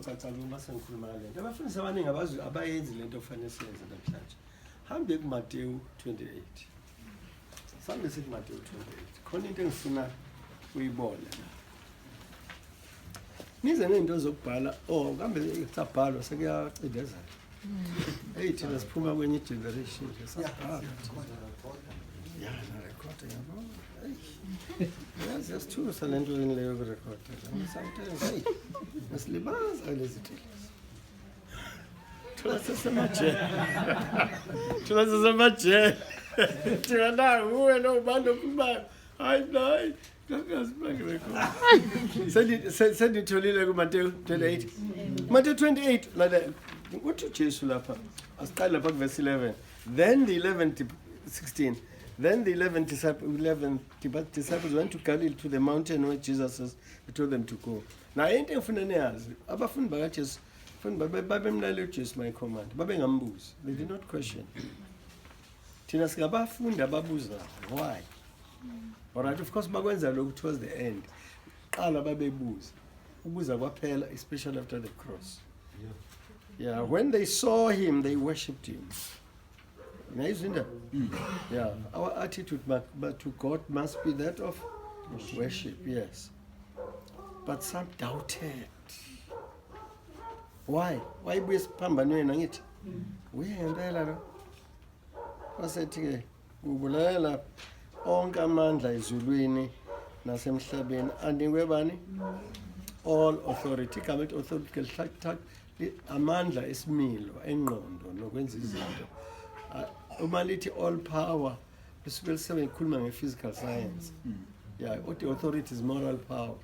ngizocaca uma sengikhuluma ngale nto. Abafundisi abaningi abayenzi lento ofanele siyenze namhlanje. Hambe kuMateyu 28. Sambe sithi Mateyu 28. Khona into engifuna uyibone la. Nize nento zokubhala kambe isabhalo sekuyaqindezela. Hey thina siphuma kwenye generation lesabhala. Yeah, na recording yabo. Yes, just two salento in leyo record. Sometimes hey, masilibaza lezi things. Thula sesemaje. Thina la uwe no bando kuba. Hayi. Senditholile kuMateyu 28. Mateyu 28 like uthi Jesu lapha asiqala lapha kuverse 11. Then the 16. Then the 11 disciples went to Galilee to the mountain where Jesus told them to go. Now into engifuna niyazi abafundi bakaJesu babemlalela uJesu my command babengambuzi. They did not question. Thina singabafundi ababuza why. Alright, of course bakwenza lokhu towards the end. Qala babebuza. Ubuza kwaphela especially after the cross. Yeah, when they saw him they worshipped him. Yeah, our attitude but to God must be that of worship, yes. But some doubted. Why besiphambanweni angithi? Uyengempela lo. Wasethi ke ubulalela onke amandla ezulwini nasemhlabeni anikwe bani? All authority. Igama elithi authority lithatha amandla esimilo engqondo nokwenza izinto. Uma lithi all power lisuke likhuluma nge-physical science. Yeah, what the authority is moral power.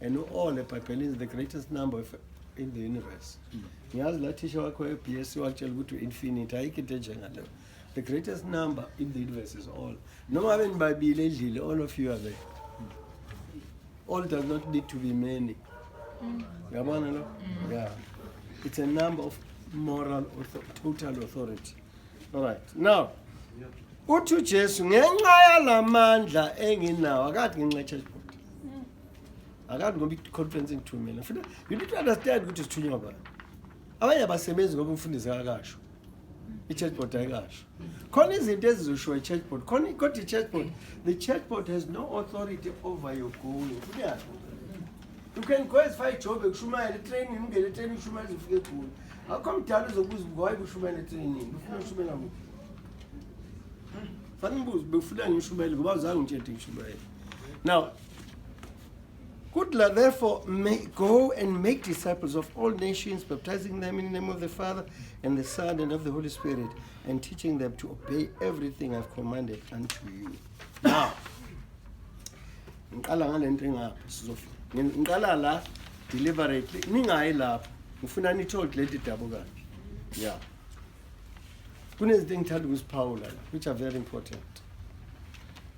And all eBhayibhelini is the greatest number in the universe. Ngiyazi la thisha wakho eBS watshela ukuthi infinite ayikho into enjengaleyo. The greatest number in the universe is all. Noma abe nibabili edlile, all of you are there. All does not need to be many. Yabona lo? Yeah. It's a number of moral total authority. All right. Now, uthi Jesu ngenxa yalamandla enginawo akathi ngenxa church board. Akathi ngoba i-conference ngithumela. You need to understand ukuthi sithunywa bani. Abanye abasebenzi ngoba umfundisi akakasho. I-church board ayikasho. Khona izinto ezizoshiwo i-church board. Khona kodwa i-church board, the church board has no authority over your going. You can go as far as job kushumayela training ngele training kushumayela ufike kuyo. Akho mdala uzokuza why kushumayela training. Ufuna ukushumayela ngo. Fanele ubuze befuna ngishumayela ngoba uzange ngitshente ngishumayela. Now, good Lord, therefore, go and make disciples of all nations, baptizing them in the name of the Father and the Son and of the Holy Spirit, and teaching them to obey everything I've commanded unto you. Now, ngiqala ngalento engapha sizofika. Ngiqala la deliberately ningayi lapha. Ngifuna nithold leti dabuka. Yeah. Kunezinto engithanda ukuziphawula la which are very important.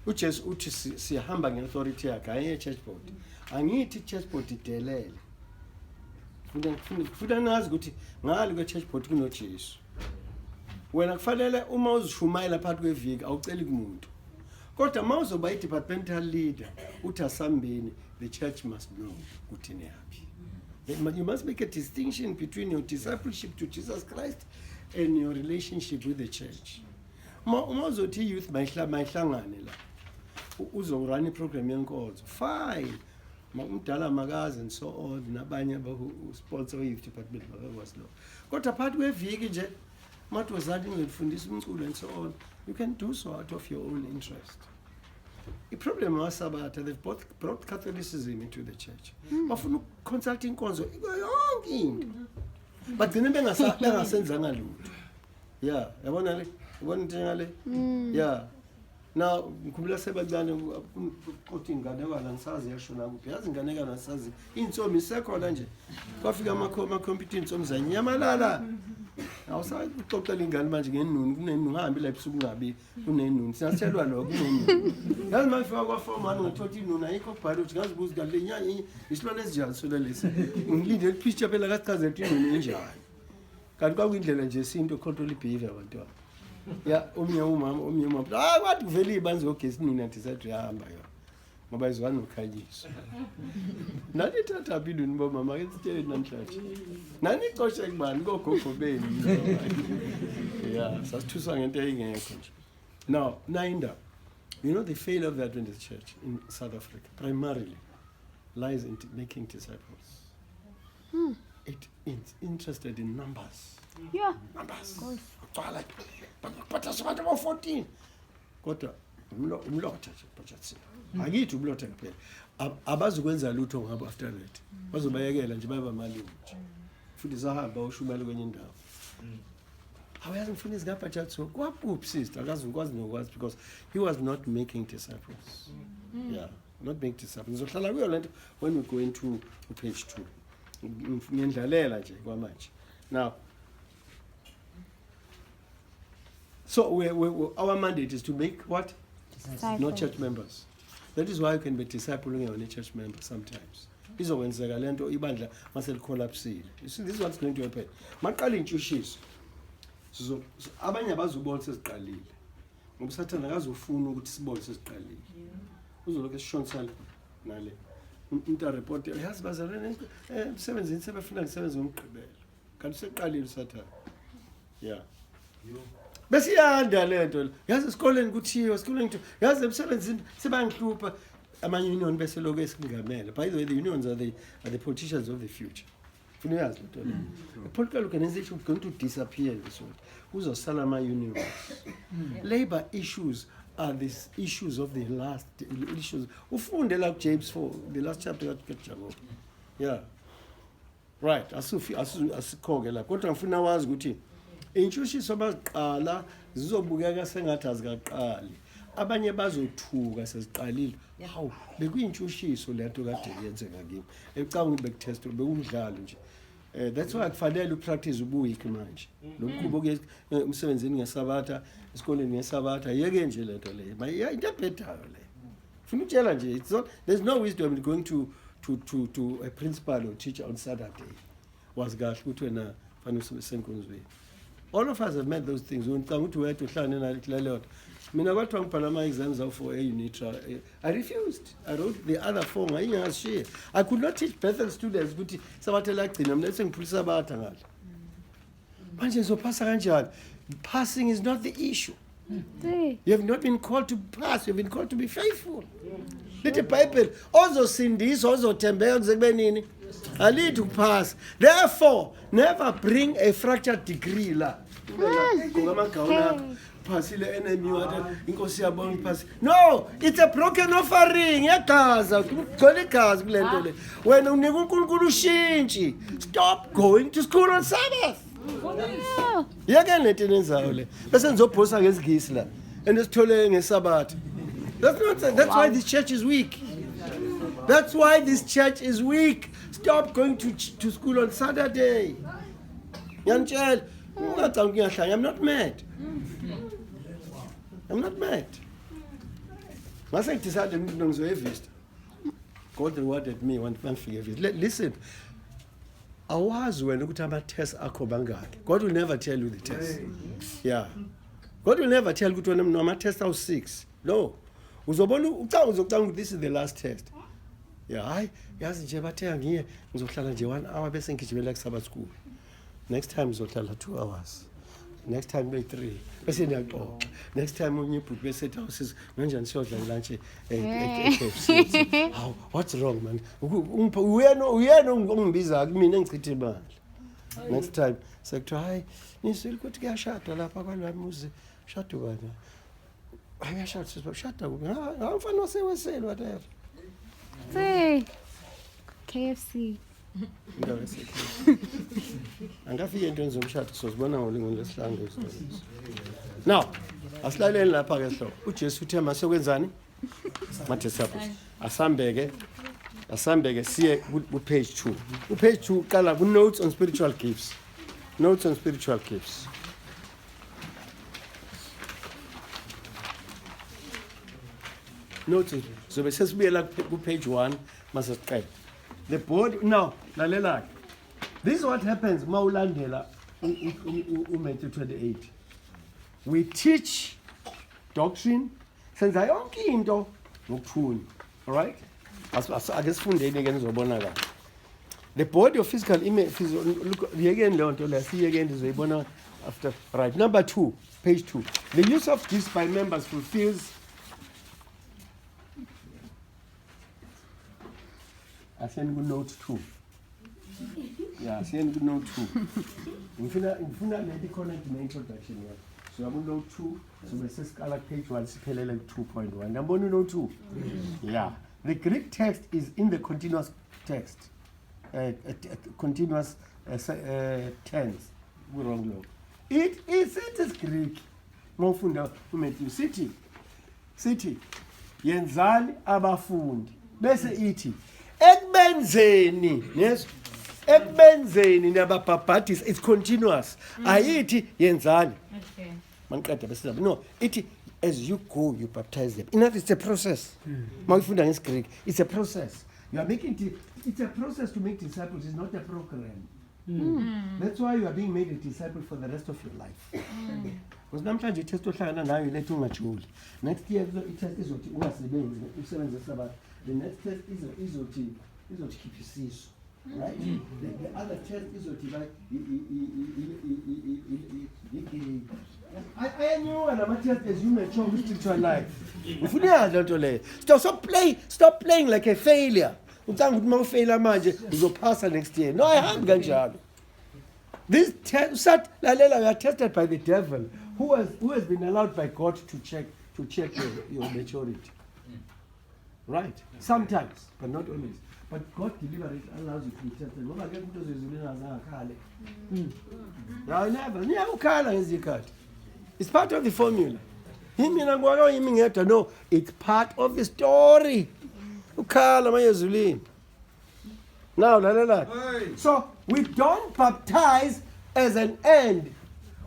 uJesu uthi sihamba ngeauthority yakhe ayi church board. Angithi church board idelele. Futhi nazi ukuthi ngale kwe church board kunoJesu. Wena kufanele uma uzishumayela phakathi kweviki awuceli kumuntu. Kodwa uma uzoba i-departmental leader uthi asambeni, the church must know ukuthi niyaphi. You must make a distinction between your discipleship to Jesus Christ and your relationship with the church. Uma uzothi youth mayihlangane la. Uzorun iprogram yenkonzo. Fine. Umdala makazi and so on nabanye abasponsor youth department bakwazi lo. Kodwa phakathi kweviki nje mathi wazali ngifundisa umculo and so on, you can do so out of your own interest. The problem was Sabatha, they've brought Catholicism into the church. Bafuna ukonsulta inkonzo yonke into. But then bengasenzanga lutho. Yeah, yabona le? Yabona into ngale? Yeah. Now ngikhumbula sebancane ukuthi inganekwana ngisazi yashona kuphi. Yazi inganekwana sazi insomi isekhona nje. Kwafika ama-computer insomi zanyamalala. Awusayi ukuxoxela ingane manje ngenunu kunenunu ngahambi la ebusuku ngabi kunenunu siyathelwa lokho kunenunu. Yazi mafika kwa-formal ngithothi inunu ayikho kubhala ukuthi ngazi buzi kanti lenyanya isilwane esinjani sona lesi. Ngilinde ipicture phela kasichaze ukuthi inunu enjani. Kanti kwakuyindlela nje isinto control behavior abantwana. Ya omnye umama wathi kuvela ibanzi ogesi inunu anti sathi uyahamba yo. ngoba izwana ukhanyiso nani thatha philweni bomama ke sitshele namhlanje nani ixoshe kubani kogogo beni yeah sasithusa ngento eyingekho nje. Now Nainda, you know the failure of the Adventist Church in South Africa primarily lies in making disciples. It is interested in numbers. Yeah. Numbers. But that's about 14. Kodwa umlotha nje bajathi. Akithi umlotha kuphela. Abazukwenza lutho ngabo after that. Bazobayekela nje baba mali nje. Futhi sahamba ushumela kwenye indawo. Awuyazi ngifuna izingabhajathi so kwapuphi sister akazukwazi nokwazi because he was not making disciples. Yeah, not making disciples. Ngizohlala kuyo lento when we go into page 2. Ngiyendlalela nje kwamanje. Now so our mandate is to make what? Disciples. Not church members. That is why you can be discipling a church member sometimes. Izokwenzeka lento ibandla mase licollapsile. You see, this is what's going to happen. Maqala intshushiso. So abanye abazubona sesiqalile. Ngoba usathana akazofuna ukuthi sibone sesiqalile. Uzoloku esishonsala nale. Umuntu report yazi bazalene emsebenzini sebefuna ngisebenze ngomgqibelo. Kanti seqalile usathana. Yeah. Bese iyanda lento. Yazi esikoleni kuthiwa esikoleni yazi emsebenzini sebangihlupha amanye union bese lokho esingamela. By the way, the unions are the politicians of the future. You know, the political organization is going to disappear in this world. Uzosala ama unions. Labor issues are these issues of the last issues. Ufunde like James 4, the last chapter kaJakob. Yeah. Right. Asikhoke la. Kodwa ngifuna wazi ukuthi intshushiso baziqala zizobukeka sengathi azikaqali. Abanye bazothuka seziqalile. Hawu, bekuyintshushiso lento kade yenzeka kimi. Ecanga bekutest bekumdlalo nje. That's why kufanele upractice ubuwiki manje. Lokho ke umsebenzini ngesabatha, esikoleni ngesabatha, yeke nje lento le. Maye into ebhedayo le. Funa utshela nje it's not there's no wisdom in going to a principal or teacher on Saturday. Was kahle ukuthi wena fanele usesenkonzweni. All of us have met those things. When come to where to hlane na lot. Mina kwathiwa ngibhala ama exams for a unit. I refused. I wrote the other 4 ngayingashiya. I could not teach Bethel students ukuthi sabathela gcina mina sengiphulisa abatha ngale. Manje ngizophasa kanjani? Passing is not the issue. You have not been called to pass, you have been called to be faithful. Lithi Bible ozosindisa ozothembeka kuzekube nini? I to pass. Therefore, never bring a fractured degree la. Pasile enemy water Nkosi yabonga pass. No, it's a broken offering. Yagaza, gcwele igazi kulento le. Wena unika uNkulunkulu ushintshi. Stop going to school on Sabbath. Yeke lento enenzayo le. Bese ngizobhosa ngezigisi la. Endisithole ngeSabatha. That's why this church is weak. That's why this church is weak. Stop going to school on Saturday. Yanchel, I'm not mad. I'm not mad. I think decided God rewarded me one forgive. Listen, I was when look at test akobangaki. God will never tell you the test. Yeah. God will never tell you to no test out 6. No. This is the last test. Yeah, I yazi nje bathe ngiye ngizohlala nje 1 hour bese ngigijimela ku-Sabbath school. Next time ngizohlala 2 hours. Next time be 3. Bese ngiyaxoxa. Next time unye ibhuti bese ethi kanjani siyodla lunch KFC. How what's wrong man? Uyena ongibiza kumina engichithe imali. Next time sekuthiwa hayi nisile ukuthi kuyashada lapha kwalamuzi. Shada bani? Ayashada sishada kuphi? Ngafana wasewesela whatever. Hey, KFC. Angafike into enzomshado sizobona ngolingweni lesihlanu isizwe. Now, asilaleni lapha ke hlo. uJesu uthe masokwenzani? Disciples. Asambeke siye ku page 2. Ku page 2 qala ku notes on spiritual gifts. Notes on spiritual gifts. Notes. So we says we are like page 1 must the board now lalela. This is what happens mawulandela Matthew 28. We teach doctrine senza yonke into ngokuthuni All right? Asifundeni again uzobona kahle. The body of physical image, look again, let's see again, is after. Right, number 2, page 2. The use of this by members fulfills. I send good note 2. Yeah, send good note 2. In the connect in the introduction, yeah. So I'm note 2, so the says color page 1, 2.1. I'm going to note 2. Yeah. The Greek text is in the continuous text. Continuous tense. Wrong law. It is Greek. Mofunda umethi sithi yenzani abafundi bese ithi ekubenzeni yes ekubenzeni nababhabhadisa it's continuous ayithi yenzani okay maniqeda bese no ithi as you go you baptize them enough it's a process mawufunda ngeSigreek it's a process you are making it's a process to make disciples it's not a program. That's why you are being made a disciple for the rest of your life. Because namhlanje itest ohlangana nayo lethi ungajuli. Next year itest izothi ungasebenzi usebenzisa abantu. The next test izothi keep isiso. Right? The other test izothi I knew and I'm test as you mature with spiritual life. Ufuna lento le. Stop playing like a failure. Ucanga ukuthi mawufeyila manje uzophasa next year. No, I haven't kanjalo. This lalela we are tested by the devil who has been allowed by God to check your maturity. Right? Sometimes, but not always. But God deliberately allows you to be tested. Ngoba ke umuntu ozizulina zangakhale. Never ukhala ngezikhathi. It's part of the formula. Mina ngwaka yimi ngedwa no, it's part of the story. Ukhala mayezulini. Now, so we don't baptize as an end.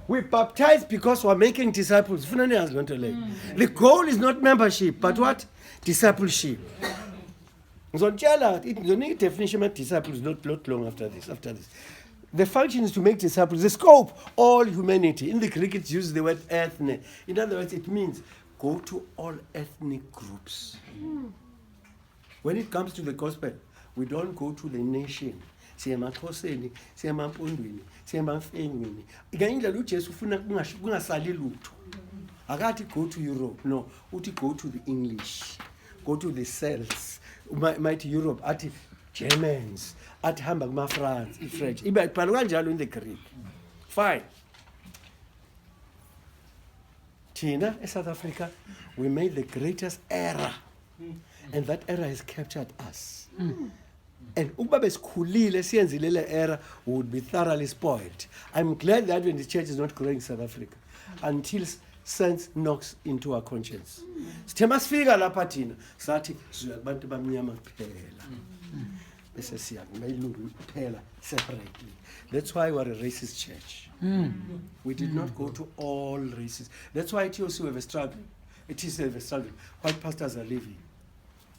We baptize because we're making disciples. The goal is not membership, but what? Discipleship. The unique definition of disciples is not long after this. The function is to make disciples. The scope, all humanity. In the Greek, it uses the word ethne. In other words, it means go to all ethnic groups. When it comes to the gospel, we don't go to the nation. Siyemakhoseni, siyemampondweni, siyemafengweni. Ngayindlela uJesu ufuna kungasali lutho. Akathi go to Europe. No, uthi go to the English. Go to the Celts. Mighty Europe, athi Germans, athi hamba kuma France, French. Iba ibhalwa kanjalo in the Greek. Fine. Tina, South Africa, we made the greatest error. And that error has captured us. And ukuba besikhulile siyenzile le error would be thoroughly spoiled. I'm glad that when the church is not growing in South Africa until sense knocks into our conscience. Sithe masifika lapha thina sathi siyabantu bamnyama kuphela. Bese siyabayilungu kuphela separately. That's why we're a racist church. We did not go to all races. That's why it also have a struggle. It is a struggle. White pastors are leaving.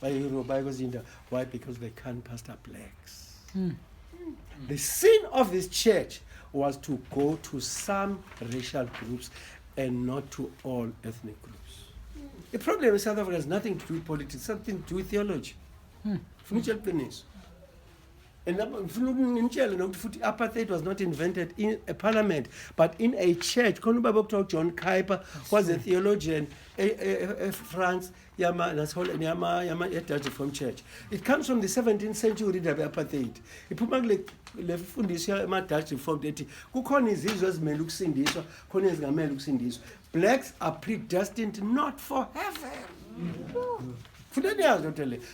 Why? Because they can't pastor blacks. The sin of this church was to go to some racial groups and not to all ethnic groups. The problem in South Africa has nothing to do with politics, something to do with theology. And apartheid was not invented in a parliament, but in a church. John Kuyper was a theologian, France, from church. It comes from the 17th century, the apartheid. Blacks are predestined not for heaven.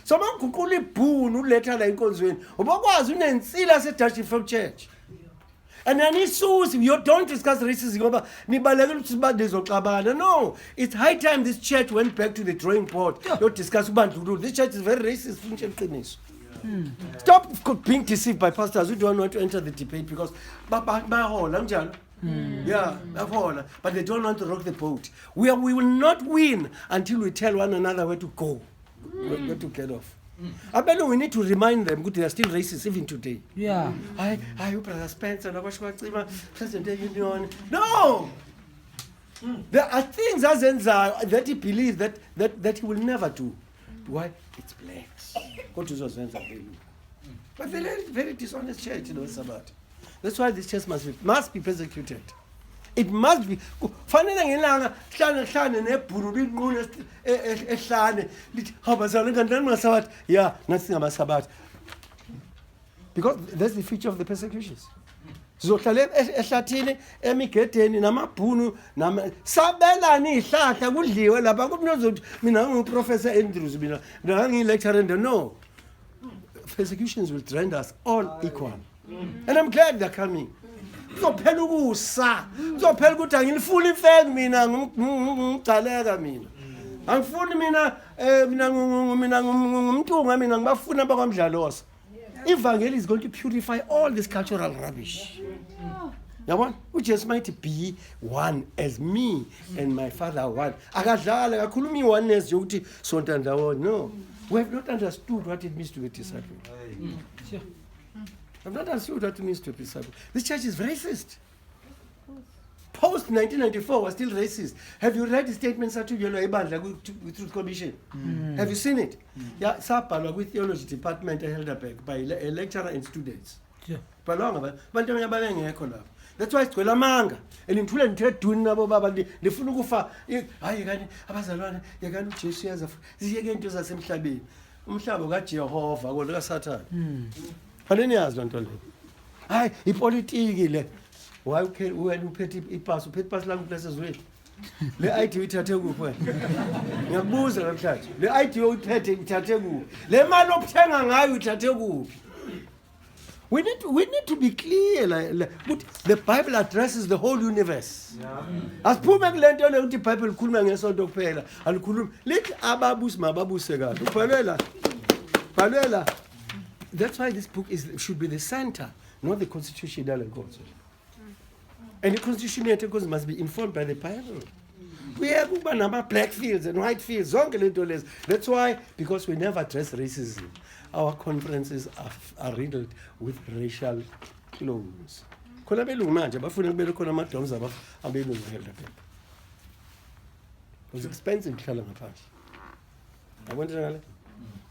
So mangukule ibhunu uletha la inkonzweni ubakwazi unensila sedashing from church. And then you don't discuss racism ngoba nibalekela ukuthi sibande zoxabana. No, it's high time this church went back to the drawing board. Don't discuss ubandlululo. This church is very racist. Stop being deceived by pastors who don't want to enter the debate because bahola njalo. Yeah, but they don't want to rock the boat. We will not win until we tell one another where to go. Where to get off. I bet we need to remind them that they are still racist even today. Yeah. I Brother Spencer, President Union. No! There are things that he believes that he will never do. Why? It's blacks. Go to those hands. But very, very dishonest church, Sabbath. That's why this church must be persecuted. It must be. Fanele ngelanga hlane nebhuru linqune ehlane lithi hawubazalwane ngandani ngasabathi yeah nathi ngamasabathi. Because that's the feature of the persecutions. Sizohlala ehlathini emigedeni namabhunu sabelani ihlahla kudliwe lapha kunozothi mina ngiprofessor Andrews mina ngilecturer no. Persecutions will render us all equal. And I'm glad they're coming. Uzophela ukusa. Uzophela ukuthi angilifuni imfeki mina ngicaleka mina. Angifuni mina ngumntunga mina ngibafuna bakwamdlalosa. Evangel is going to purify all this cultural rubbish. Yabona? uJesu might be one as me and my Father one. Akadlala akakhulumi oneness yokuthi sonta ndawonye. No. We have not understood what it means to be a disciple. We have not understood what it means to be a disciple. This church is racist. Post 1994 was still racist. Have you read the statements that you with Truth Commission? Have you seen it? Yeah, Sapalo with theology department held up by a lecturer and students. That's why it's called a manga. And in Thula doing Baba the Funufa, Abazalana, Yagan Chesias of the again to the same Shabi. Umshabo Jehovah, or the Satan. Halenias don't tell you. I, Hippolyte. Why can we pet it pass long places with? The IT with Tategu. Yabuza of church. The IT with petting Tategu. The man of Tangai with Tategu. We need to be clear. But the Bible addresses the whole universe. As Pumak Lento, the Bible Kulman and Soto Pela, and Kulum, let Ababus Mababusega, Palela. That's why this book should be the center, not the constitutional goals. And the constitutional must be informed by the Bible. We have black fields and white fields. That's why, because we never address racism, our conferences are riddled with racial clones. It was expensive to I went to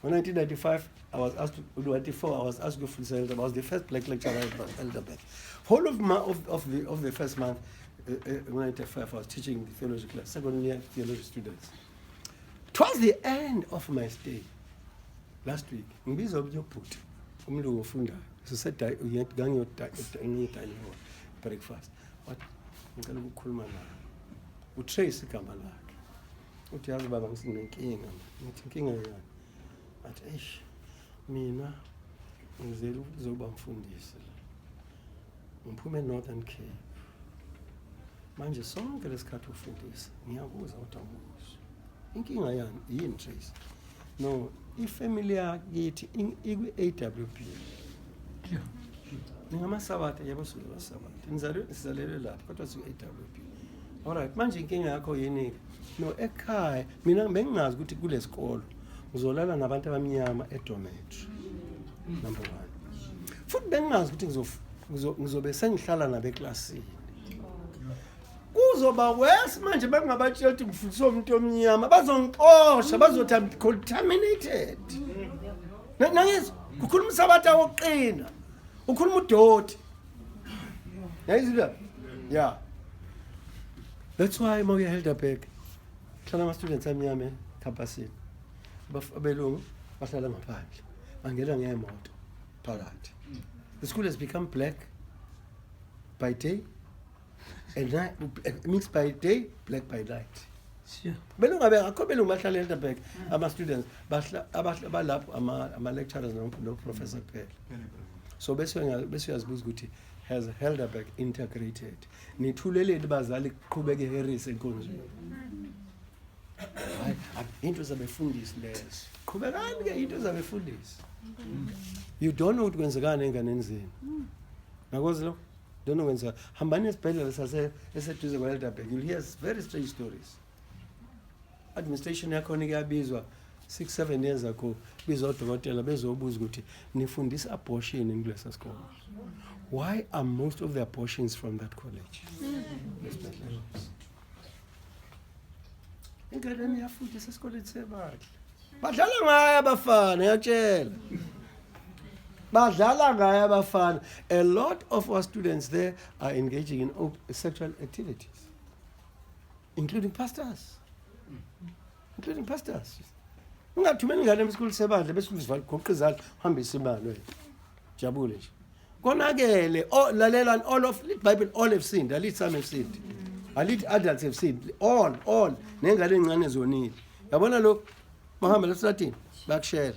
1995, I was asked to 94, I was asked to go for I was the first black lecturer at Elderbeck. Whole of the first month, 1995, I was teaching the theology class, second year theology students. Towards the end of my stay, last week, ngibiza ubuyoput umlungu ufunda sisaid uyanganyo breakfast what ngicela ukukhuluma naye uTrace igama lakhe uthi yazi baba ngisinenkinga ngithi inkinga yani athi eish mina ngizela ukuzoba mfundisi la ngiphume Northern Cape manje sonke lesikhathi ufundisa ngiyabuza uTamuzo inkinga yani yini Trace no ifamily yakithi ikwi-AWP ngamasabatha yabo sizasabatha sizalelwe lapha kodwa siku-AWP alright manje inkinga yakho yini no ekhaya mina bengingazi ukuthi kule sikolo ngizolala nabantu abamnyama eDormitory number 1 futhi bengingazi ukuthi ngizobe sengihlala nabeklasini kuzoba wes manje bengabatshela ukuthi ngifundisa umuntu omnyama bazongixosha bazothi I'm contaminated nangizwa kukhuluma usabatha woqina ukhuluma udoti yayizila yeah that's why Moya Helderberg hlala ama students amnyama campusini abelungu bahlala ngaphandle bangena ngemoto phakathi the school has become black by day and night, mixed by day, black by night. Sure. Belungu akho belungu bahlala eHelderberg ama students balapho ama lecturers no professor kuphela. So bese uyazibuza ukuthi has Helderberg integrated nithuleleni bazali qhubeke Harris enkonzweni. Hayi into zabefundisi lezo. Qhubekani ke into zabefundisi. You don't know ukuthi kwenzekani enganeni zenu. Nakoze lo don't know when sir hambani esibhedlela eseduze kwaHelderberg you'll hear very strange stories. Administration yakho nikuyabizwa 6-7 years ago bizwa odokotela bezobuza ukuthi nifundisa abortion in kulesa sikole. Why are most of the abortions from that college? Ingane yafundisa esikoleni sebadla. badlala ngayo abafana ngiyatshela badlala ngayo abafana. A lot of our students there are engaging in sexual activities, including pastors. Ungathumela ingane esikole sebandla bese uzivala goqa izandla uhambisa imali wena. Jabule nje. Konakele lalela all of the Bible all have sinned. At least some have sinned. At least adults have sinned. All nengane encane zonile. Yabona lo mahamba lesirathini bakushare.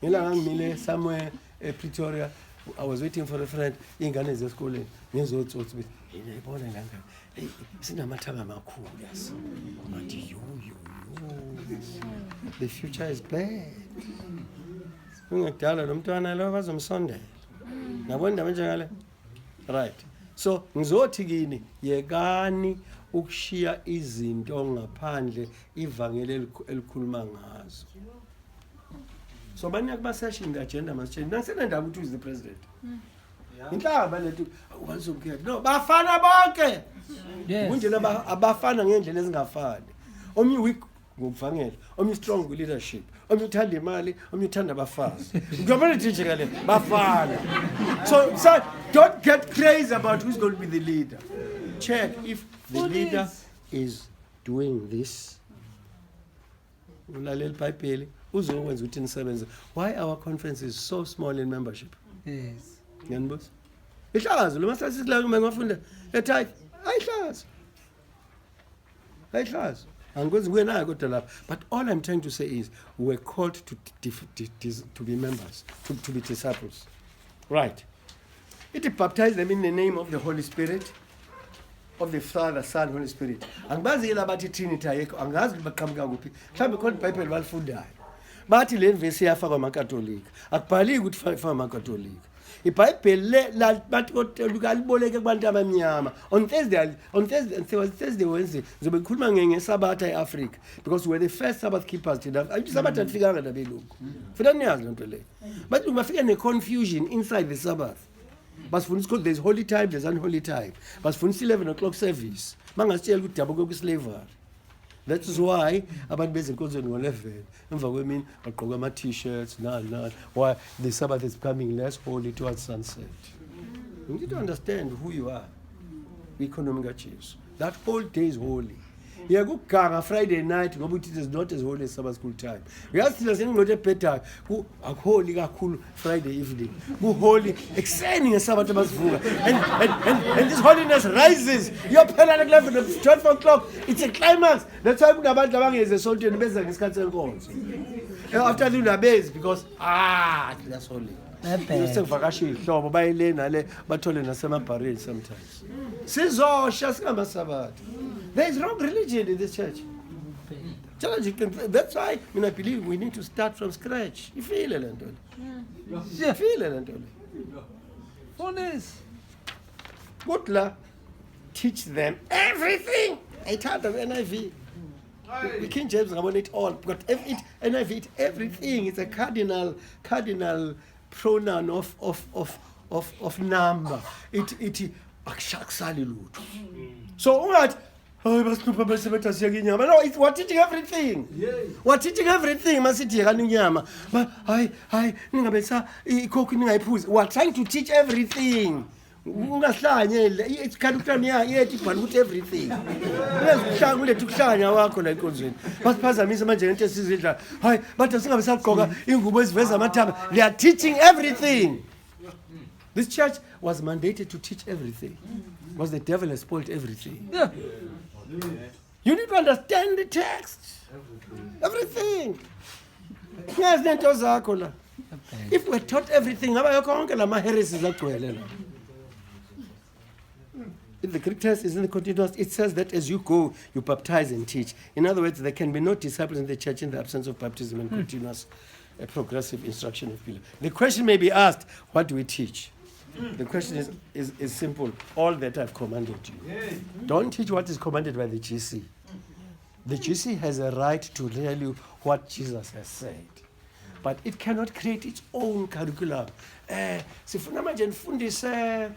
Ngilanga ngimile somewhere Pretoria. I was waiting for a friend ingane zesikoleni ngezotsotsi bithi ngiyibona nganga sinamathanga amakhulu yasi ngathi the future is bad. Ngiyadala lo mntwana lo bazomsondela nabona indaba njengale right. So ngizothi kini yekani ukushiya izinto ngaphandle ivangeli elikhuluma ngazo. So bani akuba session agenda must change. Nakusena ndaba ukuthi is the president. Inhlaba lethu wazokhetha. No, bafana bonke. Kunje abafana ngendlela ezingafani. Omnye weak ngokuvangela, omnye strong ku leadership, omnye uthanda imali, omnye uthanda abafazi. Ngiyabona nje kale bafana. So don't get crazy about who's going to be the leader. Check if the leader is doing this. Ulalela iBhayibheli uzokwenza ukuthi nisebenze. Why our conference is so small in membership? Yes. Ngiyanibona. Ihlazo lo masasi la kuma ngafunda eThai. Ayihlazo. Angikwenzi kuyenayo kodwa lapha. But all I'm trying to say is we're called to be members, to be disciples. Right. It baptize them in the name of the Holy Spirit, of the Father, Son, Holy Spirit. Angibazi yela bathi Trinity ayekho, angazi baqhamuka kuphi. Mhlawumbe khona iBhayibheli balifundayo. Bathi le verse iyafakwa amakatolika. Akubhali ukuthi faka amakatolika. iBhayibheli bathi liboleke kubantu abamnyama. On Thursday, Wednesday, ngizobe ngikhuluma ngeSabbath eAfrica because we're the first Sabbath keepers today. iSabbath ayifikanga nabelungu. Funa niyazi lento le. Bathi ungafika ne-confusion inside the Sabbath. Basifundisa ukuthi there's holy time, there's unholy time. Basifundisa 11 o'clock service. Mangasitshela ukuthi dabuke kwislavery. That is why abantu bezinkonzweni ngo-11 emva kwemini bagqoka ama-t-shirts nani. Why the Sabbath is becoming less holy towards sunset. You need to understand who you are. Economic achievers. That whole day is holy. Yekuganga Friday night ngoba it is not as holy as Sabbath school time. Uyazi thina senginqothe ebhedayo akuholy kakhulu Friday evening. Kuholy ekseni ngeSabbath abasivuka. And this holiness rises. Iyophela ku-11 12 o'clock. It's a climax. That's why kunabantu abangeze esontweni beza ngesikhathi senkonzo. After lundabezi because that's holy. Sengivakasha ihlobo bayilena le bathole nasemabhareni sometimes. Sizosha singamasabbath. There is wrong religion in this church. That's why I believe we need to start from scratch. You feel it, Antonio? You feel it, Antonio? Honest. Butler, teach them everything. I taught them NIV. The King James, I want it all. But NIV, it everything. It's a cardinal pronoun of number. It akshaksali lutho. So what? No, we're teaching everything. We're teaching everything. We're trying to teach everything. It's everything. They are teaching everything. This church was mandated to teach everything. Because the devil has spoiled everything. You need to understand the text. Everything. If we're taught everything, if the Greek text is in the continuous, it says that as you go, you baptize and teach. In other words, there can be no disciples in the church in the absence of baptism and continuous progressive instruction of people. The question may be asked, what do we teach? The question is simple. All that I've commanded you. Don't teach what is commanded by the GC. The GC has a right to tell you what Jesus has said. But it cannot create its own curriculum. Sifuna manje nifundise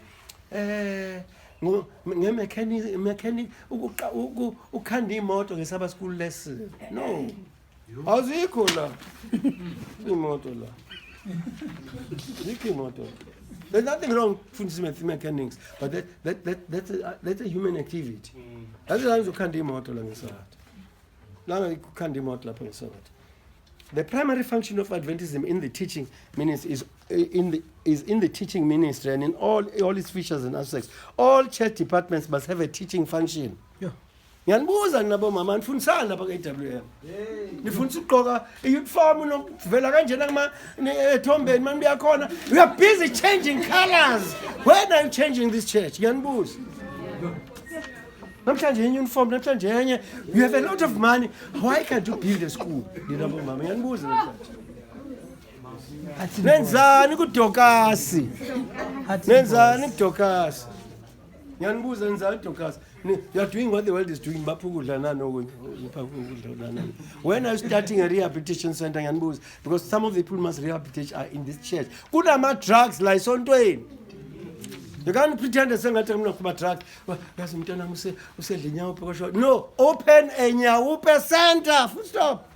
ngemechanic ukhanda imoto ngeSabbath school lesson. No. Azikho la. Imoto la. Zikho imoto. There's nothing wrong with mechanics, but that's a human activity. That's why you can't do imoto la ngesabat. Now you can't do imoto la ngesabat. The primary function of Adventism in the teaching ministry is in the teaching ministry and in all its features and aspects. All church departments must have a teaching function. Ngiyanibuza nabo mama nifundisana lapha ke-AWM. Nifundisa ukugqoka i-uniform novela kanjena kuma ethombeni manje uyakhona. We are busy changing colors. When are you changing this church? Ngiyanibuza. Namhlanje uniform namhlanje yenye. You have a lot of money. Why can't you build a school? Nabo mama ngiyanibuza namhlanje. Nenzani kudokasi? Nenzani kudokasi? Ngiyanibuza nenzani kudokasi? You are doing what the world is doing. When are you starting a rehabilitation center? Because some of the people must rehabilitate are in this church. Good amount of drugs like Ntonto. You can't pretend that I'm not drugs. No, open a Nyaupe center. Full stop.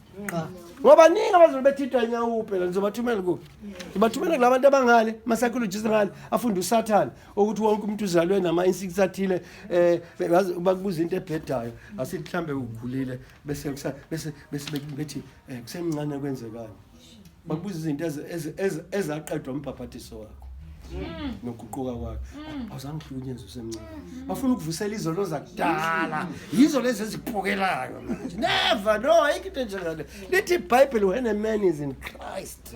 Ngoba ningi abazobethithwa inyawupe la nizobathumela kuphi nibathumela kulabantu abangale ma-psychologists ngale afunda usathane ukuthi wonke umuntu uzalwe nama-instincts athile bakubuza into ebhedayo asithi mhlambe ugulile bese bethi kusemncane kwenzekani bakubuza izinto ezaqedwa umbhabhathiso wakho nokuquka kwakho awuzange uhlukunyezwe usemncane bafuna ukuvusela izono zakudala yizo lezi eziphokelayo manje never no ayikho into enjengale lithi iBhayibheli when a man is in Christ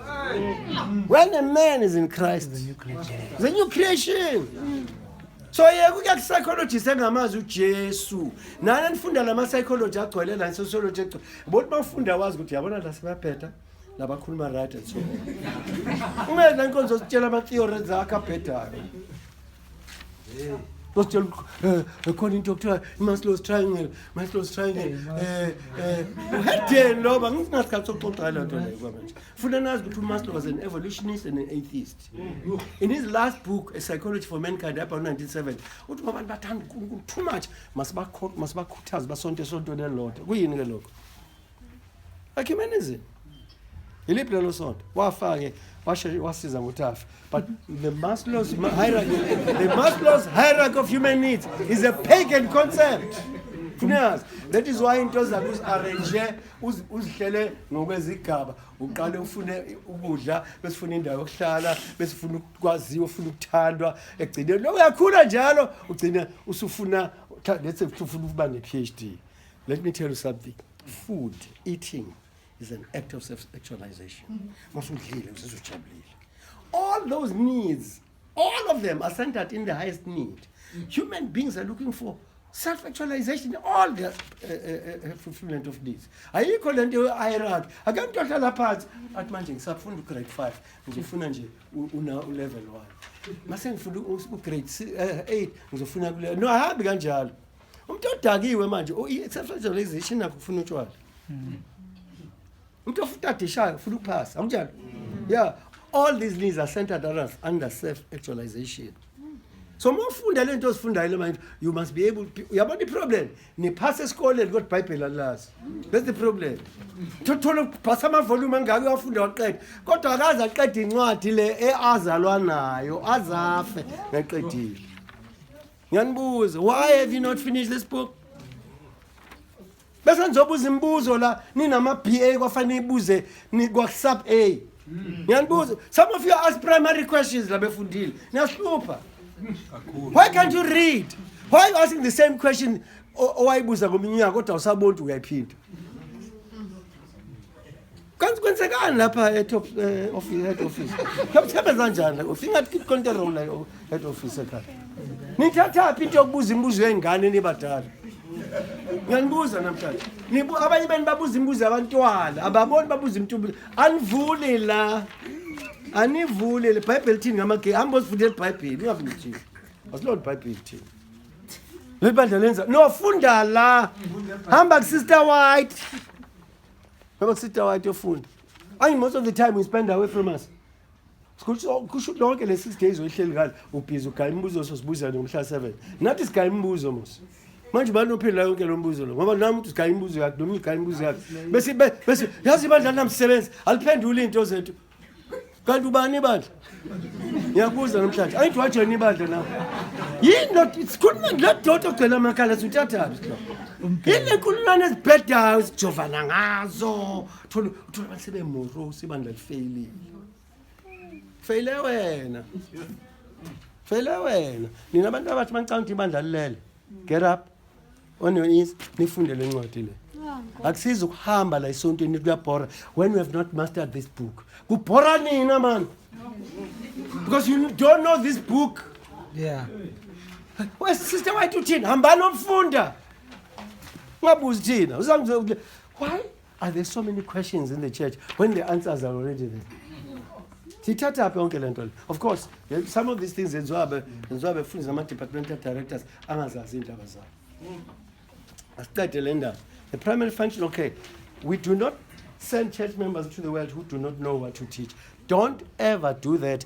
when a man is in Christ the new creation so yekuya psychologist engamazi uJesu nana nifunda lama psychology agcwele la sociology agcwele bothi bafunda wazi ukuthi yabona la sibaphetha labakhuluma right and so ungena inkonzo sitshela ama theories zakhe abhedayo Dostel according to Maslow's triangle hede lo bangisingasikhathi sokuxoxa la nto leyo manje funa nazi ukuthi Maslow was an evolutionist and an atheist in his last book A Psychology for Mankind about 1970 uthi abantu bathanda too much masibakhuthaze basonto lelodwa kuyini ke lokho Ecumenism iliphi lelo sonto wafake wasiza nguthafa but the Maslow's hierarchy of human needs is a pagan concept that is why into zakho arrange uzihlele ngokwezigaba uqale ufune ukudla bese ufuna indawo yokuhlala bese ufuna ukwaziwa ufuna ukuthandwa egcine lo uyakhula njalo ugcina usufuna let's say ufuna ukuba ne-PhD. Let me tell you something. Food, eating is an act of self-actualization. All those needs, all of them are centered in the highest need. Human beings are looking for self-actualization in all the fulfillment of needs. Ayikho lento hierarchy. Akanto ahlala phansi athi manje ngisafunda grade 5 ngifuna nje una level 1. Mase ngifuna grade 8 ngizofuna kule. No ahambi kanjalo. Umuntu odakiwe manje self-actualization akufuna utshwala. Umuntu ofutadishayo ufuna ukuphasa. Akunjalo? Yeah. All these needs are centered around under self-actualization. So mawufunda lento ozifundayo manje you must be able yabona iproblem ni pass esikoleni kodwa iBhayibheli alazi. That's the problem. Thola phasa ama volume angaka uyafunda waqeda kodwa akaza aqeda incwadi le eazalwa nayo azafe ngaqedile. Ngiyanibuza why have you not finished this book? Bese nizobuza imibuzo la ninama BA kwafanele ibuze ni kwa sub A. Ngiyanibuza some of you ask primary questions la befundile. Niyahlupha. Why can't you read? Why are you asking the same question owayibuza ngominyaka kodwa usabona ukuthi uyayiphinda? Kwenzekani lapha head office? Kusebenza kanjani? Usingathi control la head office ekhaya. Nithatha into yokubuza imibuzo yengane nibadala. Ngiyanibuza namhlanje. Abanye bani babuza imibuzo yabantwana, ababoni babuza imitulo. Anivule la. Anivule le Bible thini ngamage hamba uzifundele iBhayibheli ungafundi. Asilona iBhayibheli thini. Lebandla lenza no funda la. Hamba ku Sister White. Hamba ku Sister White yofunda. Most of the time we spend away from us. Kusho lonke le 6 days oyihleli ngalo ubhizi ugaya imibuzo sosibuza ngomhla 7. Nathi sigaya imibuzo mos. Manje banophendula yonke lo mbuzo lo ngoba nami uthi sigaya imbuzo yakhe noma igaya imbuzo yakhe bese yazi ibandla namsebenzi aliphendula into zethu kanti ubani ibandla ngiyakubuza namhlanje ayithi wajoyina ibandla nawe yini sikhuluma ngilodota ogcela amakhala suthathapi yini lekhululana ezibhedayo sijovana ngazo thola basebemorosi ibandla lifeyilile feyile wena nina abantu abathi bancane ibandla lilele get up on your knees nifunde le ncwadi le akusiza ukuhamba la isontweni kuyabhora when you have not mastered this book kubhora nina man because you don't know this book. Yeah. Well, sister, why do thina hamba nomfunda ngabuzi thina uzangize why are there so many questions in the church when the answers are already there? Sithatha apha yonke lento. Of course, some of these things enziwa befundisa ama-departmental directors angazazi indaba zabo. Asiqede le ndaba. The primary function, okay, we do not send church members to the world who do not know what to teach. Don't ever do that.